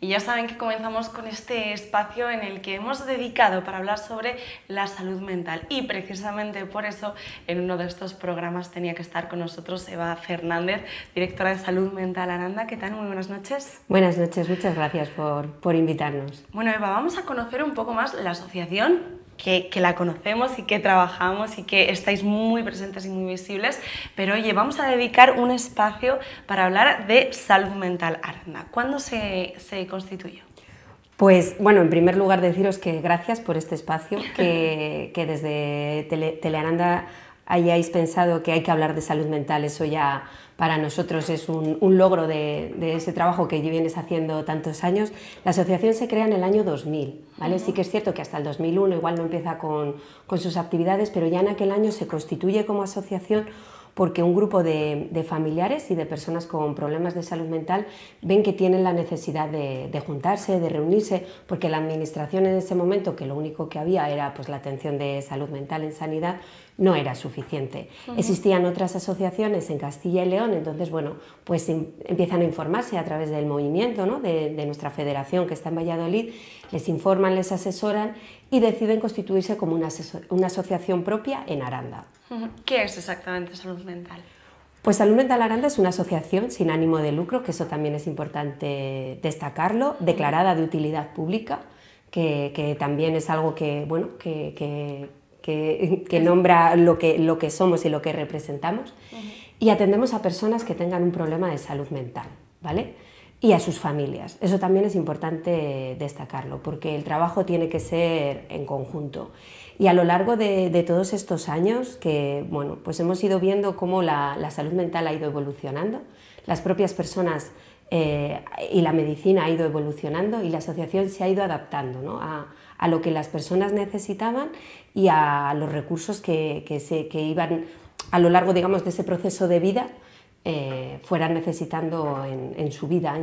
Y ya saben que comenzamos con este espacio en el que hemos dedicado para hablar sobre la salud mental. Y precisamente por eso en uno de estos programas tenía que estar con nosotros Eva Fernández, directora de Salud Mental Aranda. ¿Qué tal? Muy buenas noches. Buenas noches, muchas gracias por invitarnos. Bueno, Eva, vamos a conocer un poco más la asociación, que la conocemos y que trabajamos y que estáis muy presentes y muy visibles, pero oye, vamos a dedicar un espacio para hablar de Salud Mental Aranda. ¿Cuándo se constituyó? Pues bueno, en primer lugar deciros que gracias por este espacio, que desde Telearanda hayáis pensado que hay que hablar de salud mental. Eso ya para nosotros es un logro de ese trabajo que vienes haciendo tantos años. La asociación se crea en el año 2000, ¿vale? Sí que es cierto que hasta el 2001 igual no empieza con sus actividades, pero ya en aquel año se constituye como asociación porque un grupo de familiares y de personas con problemas de salud mental ven que tienen la necesidad de juntarse, de reunirse, porque la administración en ese momento, que lo único que había era pues, la atención de salud mental en sanidad, no era suficiente. Existían otras asociaciones en Castilla y León, entonces bueno, pues empiezan a informarse a través del movimiento, ¿no? de nuestra federación que está en Valladolid, les informan, les asesoran y deciden constituirse como una asociación propia en Aranda. ¿Qué es exactamente salud mental? Pues Salud Mental Aranda es una asociación sin ánimo de lucro, que eso también es importante destacarlo, declarada de utilidad pública, que también es algo que, bueno, que nombra lo que somos y lo que representamos, y atendemos a personas que tengan un problema de salud mental, ¿vale? Y a sus familias. Eso también es importante destacarlo, porque el trabajo tiene que ser en conjunto. Y a lo largo de todos estos años, que bueno, pues hemos ido viendo cómo la salud mental ha ido evolucionando, las propias personas y la medicina ha ido evolucionando y la asociación se ha ido adaptando, ¿no? a lo que las personas necesitaban y a los recursos que iban a lo largo, digamos, de ese proceso de vida fueran necesitando en su vida,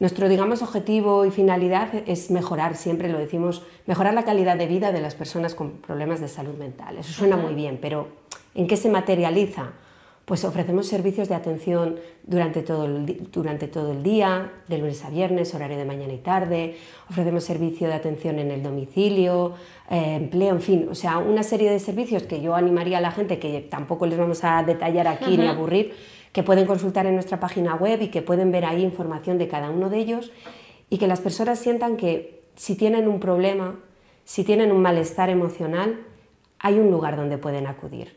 Nuestro, digamos, objetivo y finalidad es mejorar, siempre lo decimos, mejorar la calidad de vida de las personas con problemas de salud mental. Eso suena muy bien, pero ¿en qué se materializa? Pues ofrecemos servicios de atención durante todo el día, de lunes a viernes, horario de mañana y tarde, ofrecemos servicio de atención en el domicilio, empleo, en fin, o sea, una serie de servicios que yo animaría a la gente, que tampoco les vamos a detallar aquí ni aburrir, que pueden consultar en nuestra página web y que pueden ver ahí información de cada uno de ellos, y que las personas sientan que si tienen un problema, si tienen un malestar emocional, hay un lugar donde pueden acudir.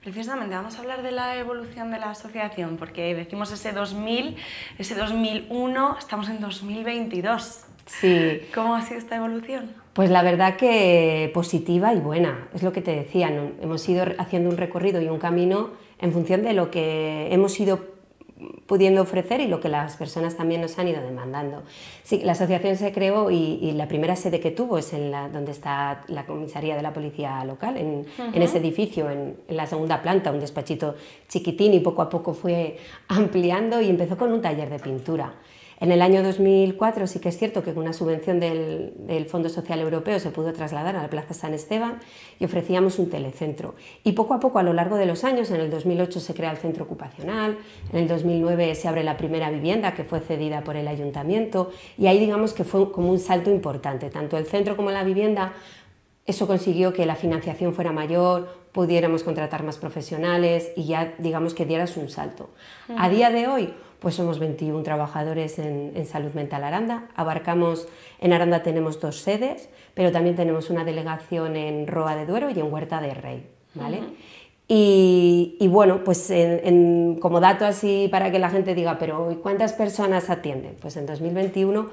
Precisamente vamos a hablar de la evolución de la asociación, porque decimos ese 2000, ese 2001, estamos en 2022. Sí. ¿Cómo ha sido esta evolución? Pues la verdad que positiva y buena, es lo que te decía, ¿no? Hemos ido haciendo un recorrido y un camino en función de lo que hemos ido pudiendo ofrecer y lo que las personas también nos han ido demandando. Sí, la asociación se creó y la primera sede que tuvo es donde está la comisaría de la policía local, en ese edificio, en la segunda planta, un despachito chiquitín, y poco a poco fue ampliando y empezó con un taller de pintura. En el año 2004 sí que es cierto que con una subvención del Fondo Social Europeo se pudo trasladar a la Plaza San Esteban y ofrecíamos un telecentro. Y poco a poco, a lo largo de los años, en el 2008 se crea el centro ocupacional, en el 2009 se abre la primera vivienda que fue cedida por el ayuntamiento, y ahí digamos que fue como un salto importante, tanto el centro como la vivienda. Eso consiguió que la financiación fuera mayor, pudiéramos contratar más profesionales y ya digamos que dieras un salto. A día de hoy pues somos 21 trabajadores en Salud Mental Aranda, en Aranda tenemos 2 sedes, pero también tenemos una delegación en Roa de Duero y en Huerta de Rey, ¿vale? Y bueno, pues como dato así para que la gente diga, pero ¿cuántas personas atienden? Pues en 2021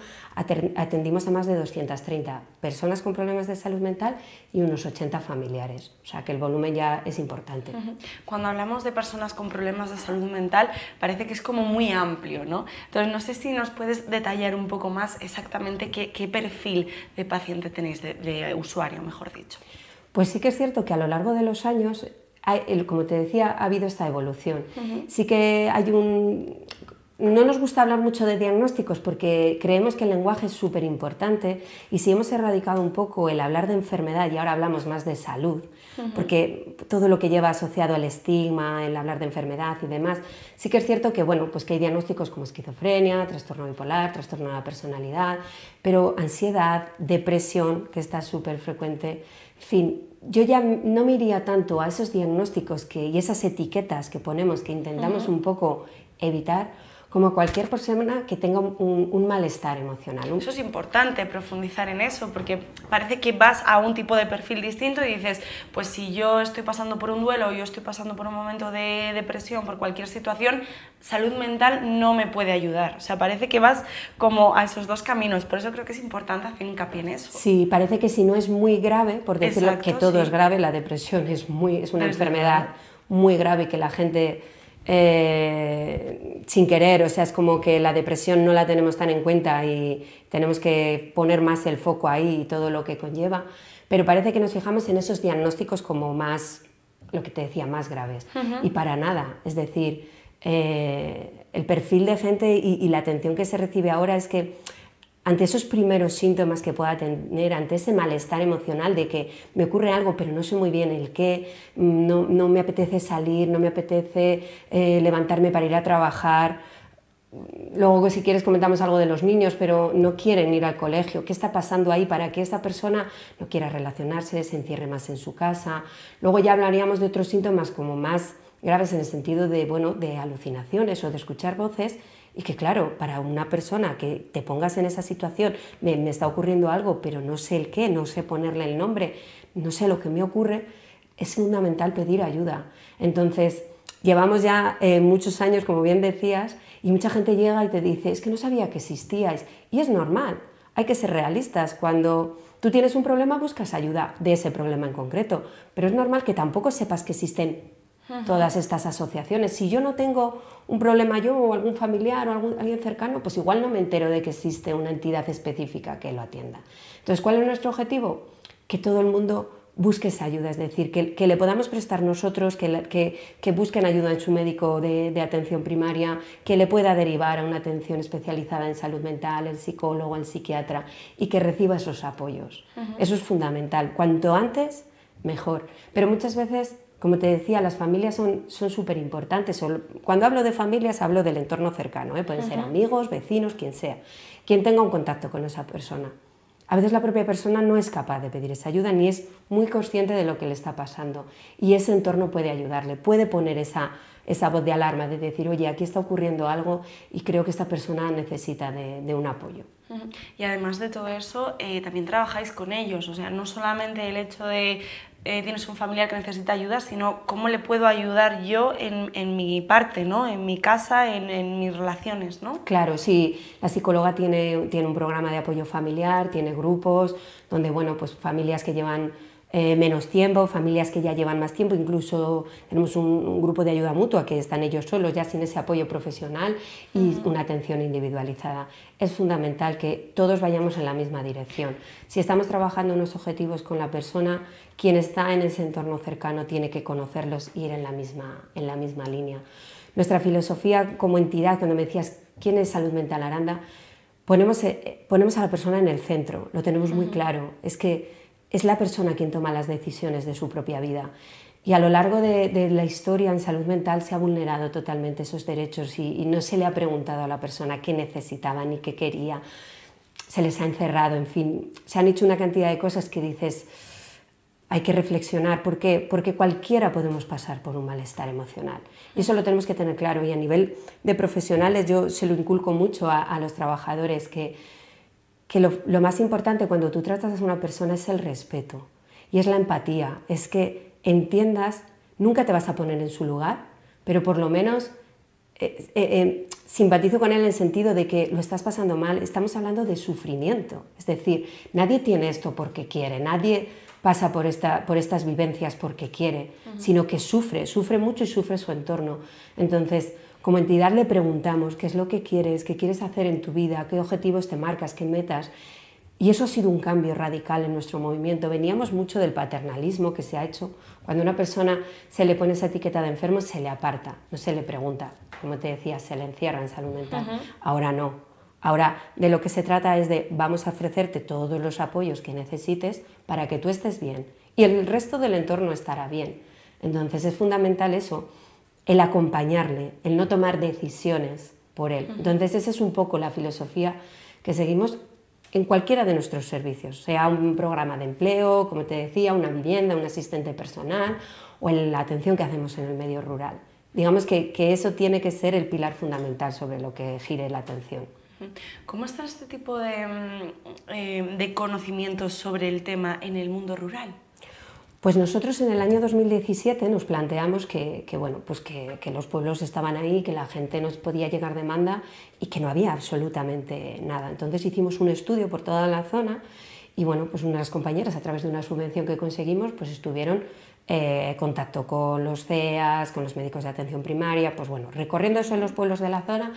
atendimos a más de 230 personas con problemas de salud mental y unos 80 familiares, o sea que el volumen ya es importante. Cuando hablamos de personas con problemas de salud mental parece que es como muy amplio, ¿no? Entonces no sé si nos puedes detallar un poco más exactamente qué perfil de paciente tenéis, de usuario, mejor dicho. Pues sí que es cierto que a lo largo de los años, como te decía, ha habido esta evolución. Sí que hay no nos gusta hablar mucho de diagnósticos porque creemos que el lenguaje es súper importante y si hemos erradicado un poco el hablar de enfermedad y ahora hablamos más de salud, porque todo lo que lleva asociado al estigma, el hablar de enfermedad y demás, sí que es cierto que, bueno, pues que hay diagnósticos como esquizofrenia, trastorno bipolar, trastorno de la personalidad, pero ansiedad, depresión, que está súper frecuente, en fin, yo ya no me iría tanto a esos diagnósticos y esas etiquetas que ponemos, que intentamos un poco evitar, como cualquier persona que tenga un malestar emocional. Eso es importante, profundizar en eso, porque parece que vas a un tipo de perfil distinto y dices, pues si yo estoy pasando por un duelo o yo estoy pasando por un momento de depresión, por cualquier situación, salud mental no me puede ayudar. O sea, parece que vas como a esos dos caminos, por eso creo que es importante hacer hincapié en eso. Sí, parece que si no es muy grave, por decirlo, Exacto, que todo sí. es grave, la depresión es una Desde enfermedad luego. muy grave que la gente... sin querer, o sea, es como que la depresión no la tenemos tan en cuenta y tenemos que poner más el foco ahí y todo lo que conlleva, pero parece que nos fijamos en esos diagnósticos como más, lo que te decía, más graves, y para nada, es decir, el perfil de gente y la atención que se recibe ahora es que ante esos primeros síntomas que pueda tener, ante ese malestar emocional de que me ocurre algo pero no sé muy bien el qué, no me apetece salir, no me apetece levantarme para ir a trabajar, luego si quieres comentamos algo de los niños pero no quieren ir al colegio, ¿qué está pasando ahí para que esta persona no quiera relacionarse, se encierre más en su casa? Luego ya hablaríamos de otros síntomas como más graves en el sentido de, bueno, de alucinaciones o de escuchar voces. Y que claro, para una persona que te pongas en esa situación, me está ocurriendo algo, pero no sé el qué, no sé ponerle el nombre, no sé lo que me ocurre, es fundamental pedir ayuda. Entonces, llevamos ya muchos años, como bien decías, y mucha gente llega y te dice, es que no sabía que existíais. Y es normal, hay que ser realistas. Cuando tú tienes un problema, buscas ayuda de ese problema en concreto, pero es normal que tampoco sepas que existen todas estas asociaciones. Si yo no tengo un problema yo o algún familiar o alguien cercano, pues igual no me entero de que existe una entidad específica que lo atienda. Entonces, ¿cuál es nuestro objetivo? Que todo el mundo busque esa ayuda, es decir, que le podamos prestar nosotros, que busquen ayuda en su médico de atención primaria, que le pueda derivar a una atención especializada en salud mental, el psicólogo, el psiquiatra, y que reciba esos apoyos. Eso es fundamental. Cuanto antes, mejor. Pero muchas veces, como te decía, las familias son súper importantes. Cuando hablo de familias, hablo del entorno cercano, pueden ser amigos, vecinos, quien sea, quien tenga un contacto con esa persona. A veces la propia persona no es capaz de pedir esa ayuda ni es muy consciente de lo que le está pasando y ese entorno puede ayudarle, puede poner esa voz de alarma de decir, oye, aquí está ocurriendo algo y creo que esta persona necesita de un apoyo. Y además de todo eso, también trabajáis con ellos, o sea, no solamente el hecho de tienes un familiar que necesita ayuda, sino cómo le puedo ayudar yo en mi parte, ¿no? En mi casa, en mis relaciones, ¿no? Claro, sí, la psicóloga tiene un programa de apoyo familiar, tiene grupos donde, bueno, pues familias que llevan menos tiempo, familias que ya llevan más tiempo, incluso tenemos un grupo de ayuda mutua que están ellos solos ya sin ese apoyo profesional y una atención individualizada. Es fundamental que todos vayamos en la misma dirección. Si estamos trabajando unos objetivos con la persona, quien está en ese entorno cercano tiene que conocerlos y ir en la misma línea. Nuestra filosofía como entidad, cuando me decías ¿quién es Salud Mental Aranda?, ponemos a la persona en el centro, lo tenemos muy claro, es que es la persona quien toma las decisiones de su propia vida. Y a lo largo de la historia en salud mental se ha vulnerado totalmente esos derechos y no se le ha preguntado a la persona qué necesitaba ni qué quería. Se les ha encerrado, en fin, se han hecho una cantidad de cosas que dices, hay que reflexionar, ¿por qué? Porque cualquiera podemos pasar por un malestar emocional. Y eso lo tenemos que tener claro. Y a nivel de profesionales yo se lo inculco mucho a los trabajadores que lo más importante cuando tú tratas a una persona es el respeto y es la empatía, es que entiendas, nunca te vas a poner en su lugar, pero por lo menos simpatizo con él en el sentido de que lo estás pasando mal, estamos hablando de sufrimiento, es decir, nadie tiene esto porque quiere, nadie pasa por estas vivencias porque quiere, sino que sufre mucho y sufre su entorno. Entonces, como entidad le preguntamos qué es lo que quieres hacer en tu vida, qué objetivos te marcas, qué metas, Y eso ha sido un cambio radical en nuestro movimiento. Veníamos mucho del paternalismo que se ha hecho. Cuando a una persona se le pone esa etiqueta de enfermo, se le aparta, no se le pregunta. Como te decía, se le encierra en salud mental. Ahora no. Ahora de lo que se trata es de vamos a ofrecerte todos los apoyos que necesites para que tú estés bien y el resto del entorno estará bien. Entonces es fundamental eso, el acompañarle, el no tomar decisiones por él. Entonces esa es un poco la filosofía que seguimos en cualquiera de nuestros servicios, sea un programa de empleo, como te decía, una vivienda, un asistente personal o en la atención que hacemos en el medio rural. Digamos que eso tiene que ser el pilar fundamental sobre lo que gire la atención. ¿Cómo está este tipo de conocimientos sobre el tema en el mundo rural? Pues nosotros en el año 2017 nos planteamos que los pueblos estaban ahí, que la gente nos podía llegar demanda y que no había absolutamente nada. Entonces hicimos un estudio por toda la zona y bueno, pues unas compañeras a través de una subvención que conseguimos pues estuvieron en contacto con los CEAS, con los médicos de atención primaria, pues bueno, recorriendo eso en los pueblos de la zona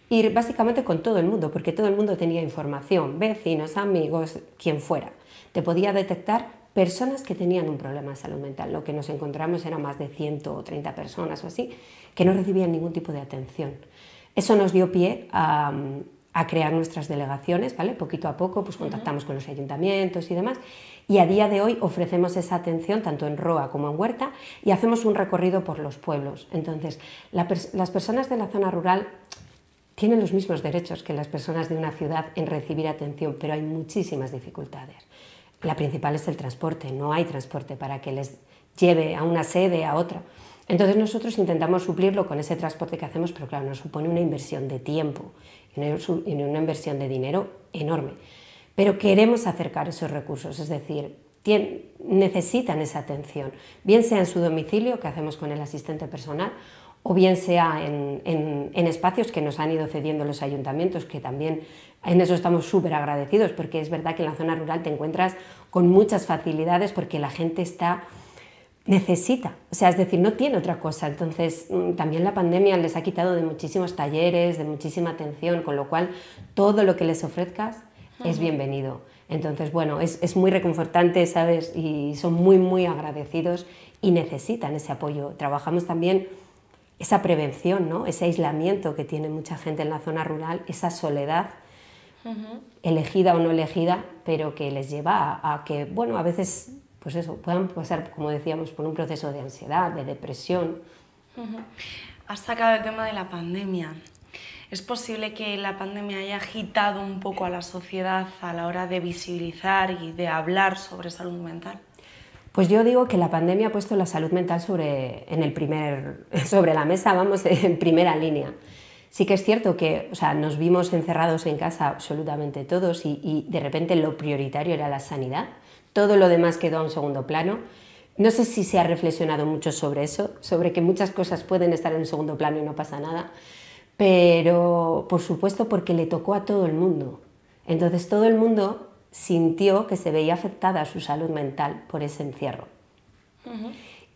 y básicamente con todo el mundo, porque todo el mundo tenía información, vecinos, amigos, quien fuera. Te podía detectar personas que tenían un problema de salud mental. Lo que nos encontramos eran más de 130 personas o así, que no recibían ningún tipo de atención. Eso nos dio pie a crear nuestras delegaciones, ¿vale? Poquito a poco pues contactamos con los ayuntamientos y demás, y a día de hoy ofrecemos esa atención tanto en Roa como en Huerta y hacemos un recorrido por los pueblos. Entonces, las personas de la zona rural tienen los mismos derechos que las personas de una ciudad en recibir atención, pero hay muchísimas dificultades. La principal es el transporte, no hay transporte para que les lleve a una sede, a otra. Entonces nosotros intentamos suplirlo con ese transporte que hacemos, pero claro, nos supone una inversión de tiempo y una inversión de dinero enorme. Pero queremos acercar esos recursos, es decir, necesitan esa atención, bien sea en su domicilio, que hacemos con el asistente personal, o bien sea en espacios que nos han ido cediendo los ayuntamientos, que también en eso estamos súper agradecidos, porque es verdad que en la zona rural te encuentras con muchas facilidades porque la gente necesita, o sea, es decir, no tiene otra cosa. Entonces también la pandemia les ha quitado de muchísimos talleres, de muchísima atención, con lo cual todo lo que les ofrezcas es bienvenido. Entonces, bueno, es muy reconfortante, ¿sabes? Y son muy, muy agradecidos y necesitan ese apoyo. Trabajamos también esa prevención, ¿no? Ese aislamiento que tiene mucha gente en la zona rural, esa soledad, elegida o no elegida, pero que les lleva a que, bueno, a veces, pues eso, puedan pasar, como decíamos, por un proceso de ansiedad, de depresión. Has sacado el tema de la pandemia. ¿Es posible que la pandemia haya agitado un poco a la sociedad a la hora de visibilizar y de hablar sobre salud mental? Pues yo digo que la pandemia ha puesto la salud mental sobre la mesa, vamos, en primera línea. Sí que es cierto que nos vimos encerrados en casa absolutamente todos y de repente lo prioritario era la sanidad, todo lo demás quedó a un segundo plano. No sé si se ha reflexionado mucho sobre eso, sobre que muchas cosas pueden estar en un segundo plano y no pasa nada, pero por supuesto porque le tocó a todo el mundo. Entonces todo el mundo sintió que se veía afectada su salud mental por ese encierro.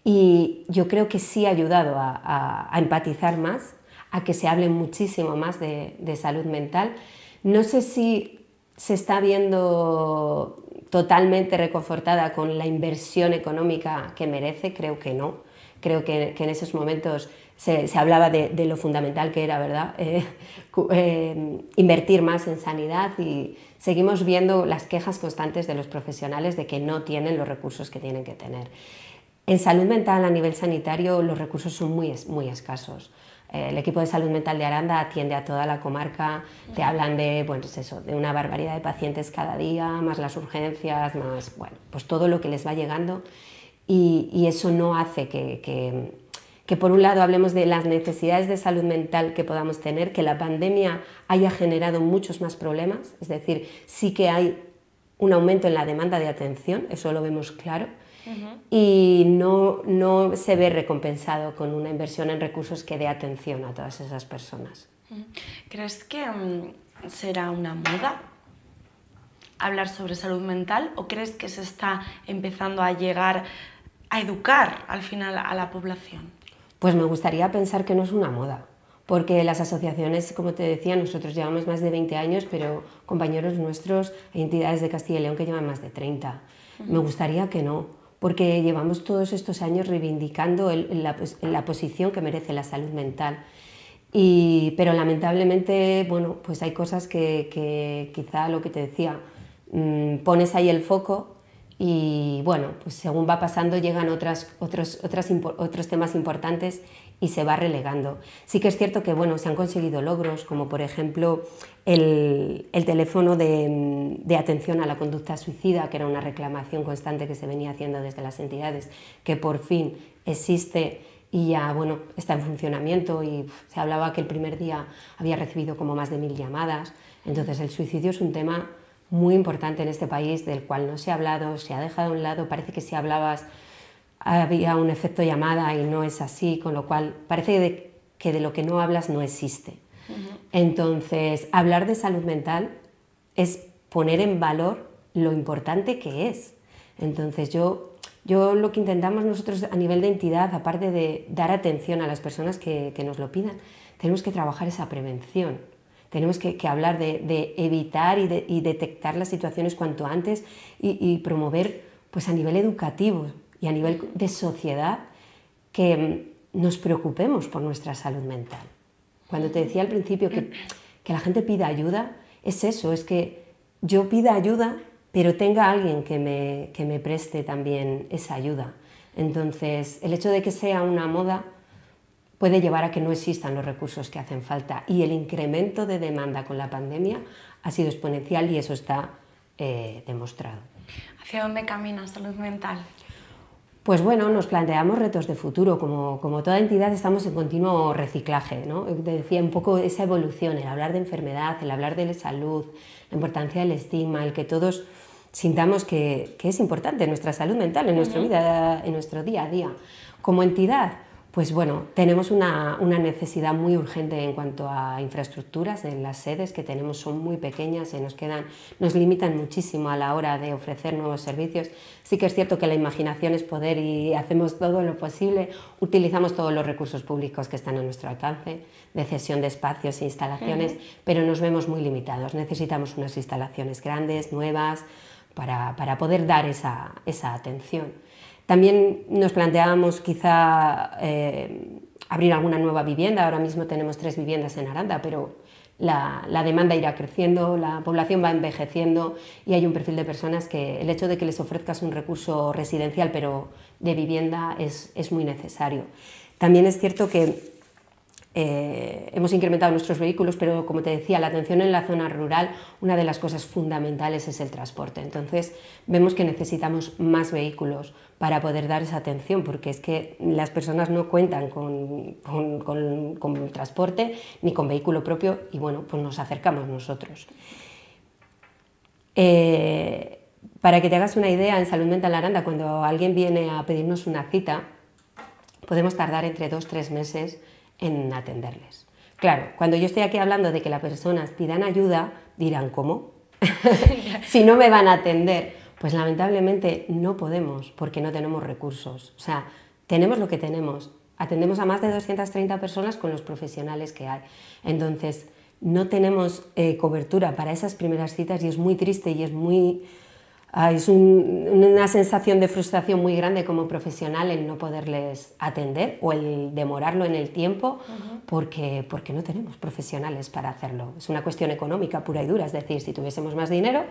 Y yo creo que sí ha ayudado a empatizar más, a que se hable muchísimo más de salud mental. No sé si se está viendo totalmente reconfortada con la inversión económica que merece, creo que no. Creo que en esos momentos se hablaba de lo fundamental que era, ¿verdad? Invertir más en sanidad y seguimos viendo las quejas constantes de los profesionales de que no tienen los recursos que tienen que tener. En salud mental a nivel sanitario los recursos son muy escasos. El equipo de salud mental de Aranda atiende a toda la comarca, te hablan de, bueno, pues eso, de una barbaridad de pacientes cada día, más las urgencias, más, bueno, pues todo lo que les va llegando y eso no hace que por un lado hablemos de las necesidades de salud mental que podamos tener, que la pandemia haya generado muchos más problemas, es decir, sí que hay un aumento en la demanda de atención, eso lo vemos claro, y no se ve recompensado con una inversión en recursos que dé atención a todas esas personas. ¿Crees que será una moda hablar sobre salud mental o crees que se está empezando a llegar a educar al final a la población? Pues me gustaría pensar que no es una moda, porque las asociaciones, como te decía, nosotros llevamos más de 20 años, pero compañeros nuestros, hay entidades de Castilla y León que llevan más de 30. Me gustaría que no, porque llevamos todos estos años reivindicando la posición que merece la salud mental. Pero lamentablemente, bueno, pues hay cosas que quizá lo que te decía, pones ahí el foco y bueno, pues según va pasando llegan otros temas importantes y se va relegando. Sí que es cierto que bueno, se han conseguido logros, como por ejemplo el teléfono de atención a la conducta suicida, que era una reclamación constante que se venía haciendo desde las entidades, que por fin existe y ya bueno, está en funcionamiento, y se hablaba que el primer día había recibido como más de 1000 llamadas. Entonces el suicidio es un tema muy importante en este país, del cual no se ha hablado, se ha dejado a un lado. Parece que si hablabas había un efecto llamada y no es así, con lo cual parece que de lo que no hablas no existe. Entonces, hablar de salud mental es poner en valor lo importante que es. Entonces, yo lo que intentamos nosotros a nivel de entidad, aparte de dar atención a las personas que nos lo pidan, tenemos que trabajar esa prevención. Tenemos que hablar de evitar y detectar las situaciones cuanto antes y promover pues, a nivel educativo y a nivel de sociedad que nos preocupemos por nuestra salud mental. Cuando te decía al principio que la gente pida ayuda, es eso, es que yo pida ayuda, pero tenga alguien que me preste también esa ayuda. Entonces, el hecho de que sea una moda puede llevar a que no existan los recursos que hacen falta, y el incremento de demanda con la pandemia ha sido exponencial y eso está demostrado. ¿Hacia dónde camina salud mental? Pues bueno, nos planteamos retos de futuro. Como toda entidad estamos en continuo reciclaje, ¿no? Te decía un poco esa evolución, el hablar de enfermedad, el hablar de salud, la importancia del estigma, el que todos sintamos que es importante nuestra salud mental en nuestra vida, en nuestro día a día. Como entidad, pues bueno, tenemos una necesidad muy urgente en cuanto a infraestructuras. En las sedes que tenemos son muy pequeñas y nos limitan muchísimo a la hora de ofrecer nuevos servicios. Sí que es cierto que la imaginación es poder y hacemos todo lo posible, utilizamos todos los recursos públicos que están a nuestro alcance, de cesión de espacios e instalaciones, pero nos vemos muy limitados. Necesitamos unas instalaciones grandes, nuevas, para poder dar esa atención. También nos planteábamos quizá abrir alguna nueva vivienda. Ahora mismo tenemos 3 viviendas en Aranda, pero la demanda irá creciendo, la población va envejeciendo y hay un perfil de personas que el hecho de que les ofrezcas un recurso residencial pero de vivienda es muy necesario. También es cierto que hemos incrementado nuestros vehículos, pero como te decía, la atención en la zona rural, una de las cosas fundamentales es el transporte. Entonces vemos que necesitamos más vehículos para poder dar esa atención, porque es que las personas no cuentan con transporte ni con vehículo propio y bueno, pues nos acercamos nosotros. Para que te hagas una idea, en Salud Mental Aranda, cuando alguien viene a pedirnos una cita, podemos tardar entre 2-3 meses en atenderles. Claro, cuando yo estoy aquí hablando de que las personas pidan ayuda, dirán, ¿cómo? Si no me van a atender. Pues lamentablemente no podemos, porque no tenemos recursos. O sea, tenemos lo que tenemos. Atendemos a más de 230 personas con los profesionales que hay. Entonces, no tenemos cobertura para esas primeras citas y es muy triste y es muy... es una sensación de frustración muy grande como profesional el no poderles atender o el demorarlo en el tiempo porque no tenemos profesionales para hacerlo. Es una cuestión económica pura y dura, es decir, si tuviésemos más dinero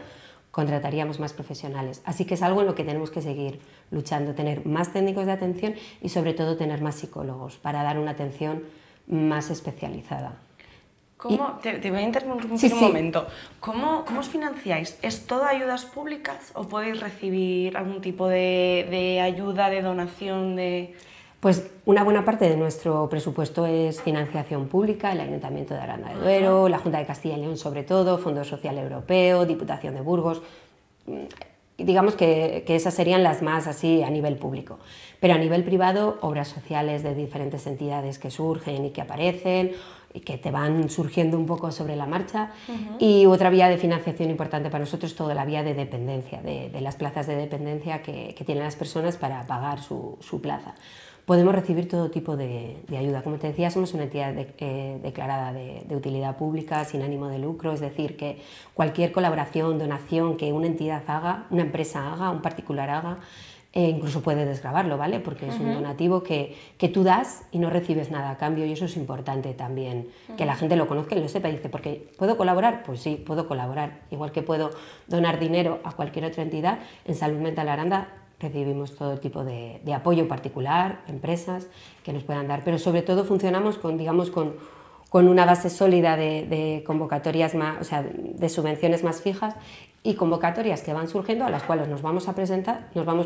contrataríamos más profesionales. Así que es algo en lo que tenemos que seguir luchando, tener más técnicos de atención y sobre todo tener más psicólogos para dar una atención más especializada. Te voy a interrumpir un momento. ¿Cómo os financiáis? ¿Es todo ayudas públicas o podéis recibir algún tipo de ayuda, de donación? Pues una buena parte de nuestro presupuesto es financiación pública, el Ayuntamiento de Aranda de Duero, la Junta de Castilla y León sobre todo, Fondo Social Europeo, Diputación de Burgos. Digamos que esas serían las más así a nivel público. Pero a nivel privado, obras sociales de diferentes entidades que surgen y que aparecen, y que te van surgiendo un poco sobre la marcha. Y otra vía de financiación importante para nosotros es toda la vía de dependencia, de las plazas de dependencia que tienen las personas para pagar su plaza. Podemos recibir todo tipo de ayuda. Como te decía, somos una entidad declarada de utilidad pública, sin ánimo de lucro, es decir, que cualquier colaboración, donación que una entidad haga, una empresa haga, un particular haga, incluso puede desgravarlo, ¿vale? Porque es un donativo que tú das y no recibes nada a cambio, y eso es importante también, que la gente lo conozca y lo sepa. Y dice, ¿porque puedo colaborar? Pues sí, puedo colaborar. Igual que puedo donar dinero a cualquier otra entidad, en Salud Mental Aranda recibimos todo tipo de apoyo particular, empresas que nos puedan dar, pero sobre todo funcionamos con una base sólida de convocatorias más, o sea, de subvenciones más fijas y convocatorias que van surgiendo, a las cuales nos vamos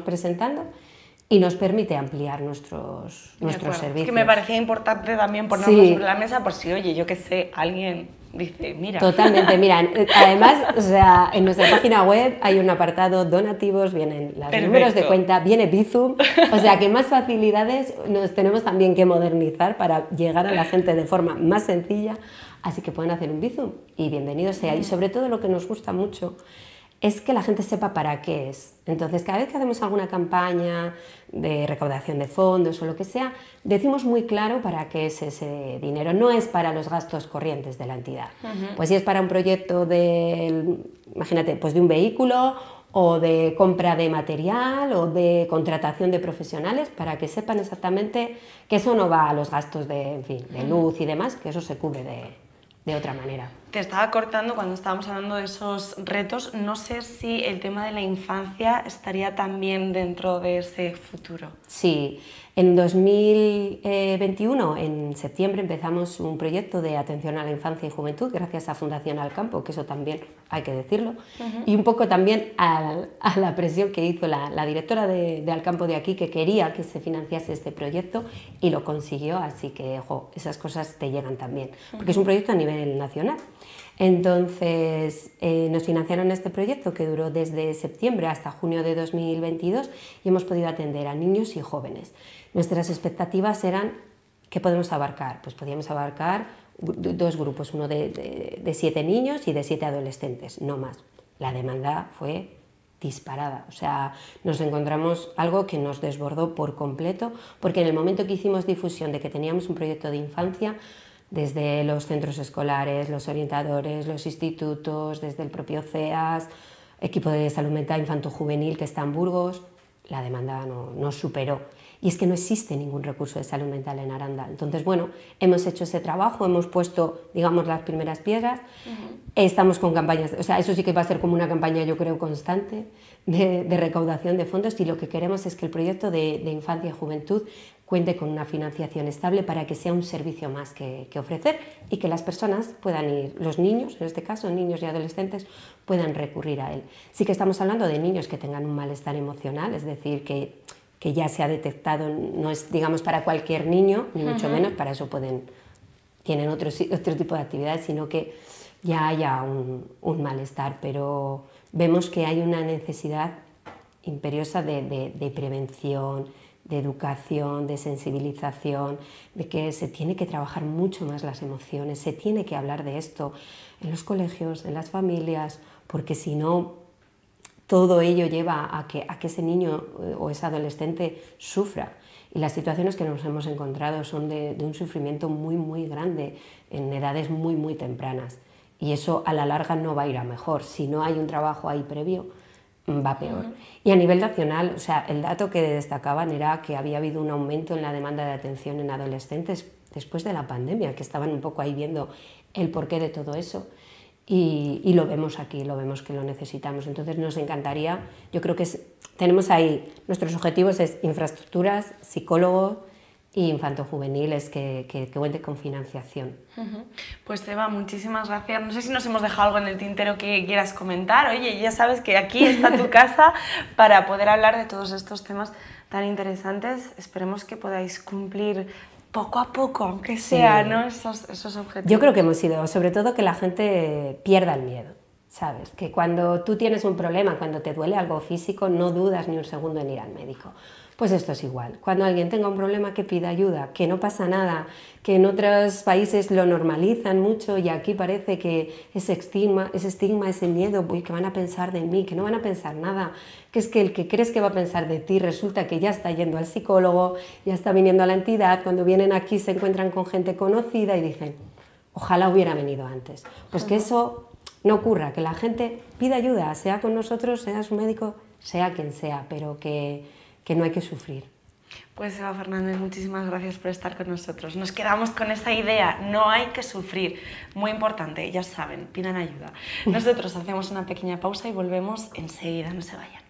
presentando, y nos permite ampliar nuestros servicios. Es que me parecía importante también ponerlo sobre la mesa por si, oye, yo qué sé, alguien dice, mira. Totalmente, mira, además, o sea, en nuestra página web hay un apartado donativos, vienen los números de cuenta, viene Bizum, o sea que más facilidades nos tenemos también que modernizar para llegar a la gente de forma más sencilla, así que pueden hacer un Bizum y bienvenido sea. Y sobre todo lo que nos gusta mucho es que la gente sepa para qué es. Entonces, cada vez que hacemos alguna campaña de recaudación de fondos o lo que sea, decimos muy claro para qué es ese dinero. No es para los gastos corrientes de la entidad. Pues si es para un proyecto imagínate, pues de un vehículo, o de compra de material, o de contratación de profesionales, para que sepan exactamente que eso no va a los gastos de luz y demás, que eso se cubre de otra manera. Te estaba cortando cuando estábamos hablando de esos retos. No sé si el tema de la infancia estaría también dentro de ese futuro. Sí, en 2021, en septiembre, empezamos un proyecto de atención a la infancia y juventud gracias a Fundación Alcampo, que eso también hay que decirlo, y un poco también a la presión que hizo la directora de Alcampo de aquí, que quería que se financiase este proyecto y lo consiguió, así que esas cosas te llegan también, porque es un proyecto a nivel nacional. Entonces nos financiaron este proyecto que duró desde septiembre hasta junio de 2022 y hemos podido atender a niños y jóvenes. Nuestras expectativas eran, ¿qué podemos abarcar? Pues podíamos abarcar dos grupos, uno de 7 niños y de 7 adolescentes, no más. La demanda fue disparada, o sea, nos encontramos algo que nos desbordó por completo, porque en el momento que hicimos difusión de que teníamos un proyecto de infancia, desde los centros escolares, los orientadores, los institutos, desde el propio CEAS, equipo de salud mental infanto-juvenil que está en Burgos, la demanda nos superó. Y es que no existe ningún recurso de salud mental en Aranda. Entonces, bueno, hemos hecho ese trabajo, hemos puesto, digamos, las primeras piedras, estamos con campañas, o sea, eso sí que va a ser como una campaña, yo creo, constante de recaudación de fondos, y lo que queremos es que el proyecto de infancia y juventud cuente con una financiación estable para que sea un servicio más que ofrecer y que las personas puedan ir, los niños, en este caso, niños y adolescentes, puedan recurrir a él. Sí que estamos hablando de niños que tengan un malestar emocional, es decir, que ya se ha detectado, no es, digamos, para cualquier niño, ni mucho menos, para eso tienen otro tipo de actividades, sino que ya haya un malestar, pero vemos que hay una necesidad imperiosa de prevención, de educación, de sensibilización, de que se tiene que trabajar mucho más las emociones, se tiene que hablar de esto en los colegios, en las familias, porque si no, todo ello lleva a que ese niño o ese adolescente sufra. Y las situaciones que nos hemos encontrado son de un sufrimiento muy, muy grande en edades muy, muy tempranas. Y eso a la larga no va a ir a mejor. Si no hay un trabajo ahí previo, va peor. Y a nivel nacional, o sea, el dato que destacaban era que había habido un aumento en la demanda de atención en adolescentes después de la pandemia, que estaban un poco ahí viendo el porqué de todo eso. Y lo vemos aquí, lo vemos que lo necesitamos. Entonces nos encantaría, yo creo que tenemos ahí, nuestros objetivos es infraestructuras, psicólogos y infanto-juveniles que cuente con financiación. Pues Eva, muchísimas gracias. No sé si nos hemos dejado algo en el tintero que quieras comentar. Oye, ya sabes que aquí está tu casa para poder hablar de todos estos temas tan interesantes. Esperemos que podáis cumplir poco a poco, aunque sea, ¿no? esos objetivos. Yo creo que hemos ido, sobre todo que la gente pierda el miedo. ¿sabes? Que cuando tú tienes un problema, cuando te duele algo físico, no dudas ni un segundo en ir al médico. Pues esto es igual. Cuando alguien tenga un problema, que pida ayuda, que no pasa nada, que en otros países lo normalizan mucho y aquí parece que ese estigma, ese miedo, uy, que van a pensar de mí, que no van a pensar nada, que es que el que crees que va a pensar de ti resulta que ya está yendo al psicólogo, ya está viniendo a la entidad, cuando vienen aquí se encuentran con gente conocida y dicen, ojalá hubiera venido antes. Pues que eso no ocurra, que la gente pida ayuda, sea con nosotros, sea su médico, sea quien sea, pero que no hay que sufrir. Pues Eva Fernández, muchísimas gracias por estar con nosotros. Nos quedamos con esa idea, no hay que sufrir. Muy importante, ya saben, pidan ayuda. Nosotros hacemos una pequeña pausa y volvemos enseguida, no se vayan.